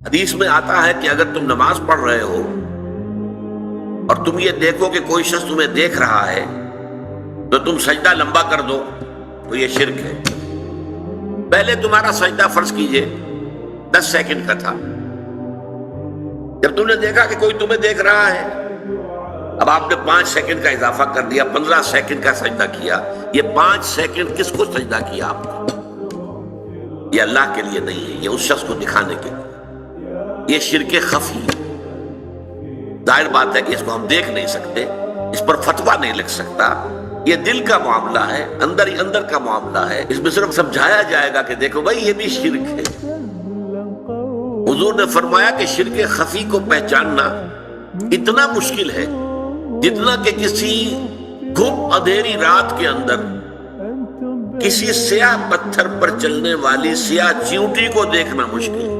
حدیث میں آتا ہے کہ اگر تم نماز پڑھ رہے ہو اور تم یہ دیکھو کہ کوئی شخص تمہیں دیکھ رہا ہے تو تم سجدہ لمبا کر دو تو یہ شرک ہے۔ پہلے تمہارا سجدہ فرض کیجئے 10 سیکنڈ کا تھا، جب تم نے دیکھا کہ کوئی تمہیں دیکھ رہا ہے اب آپ نے 5 سیکنڈ کا اضافہ کر دیا، 15 سیکنڈ کا سجدہ کیا۔ یہ 5 سیکنڈ کس کو سجدہ کیا آپ نے؟ یہ اللہ کے لیے نہیں ہے، یہ اس شخص کو دکھانے کے لیے۔ یہ شرک خفی ہے۔ ظاہر بات ہے کہ اس کو ہم دیکھ نہیں سکتے، اس پر فتویٰ نہیں لگ سکتا، یہ دل کا معاملہ ہے، اندر ہی اندر کا معاملہ ہے۔ اس میں صرف سمجھایا جائے گا کہ دیکھو بھائی یہ بھی شرک ہے۔ حضور نے فرمایا کہ شرک خفی کو پہچاننا اتنا مشکل ہے جتنا کہ کسی گم اندھیری رات کے اندر کسی سیاہ پتھر پر چلنے والی سیاہ چیونٹی کو دیکھنا مشکل ہے۔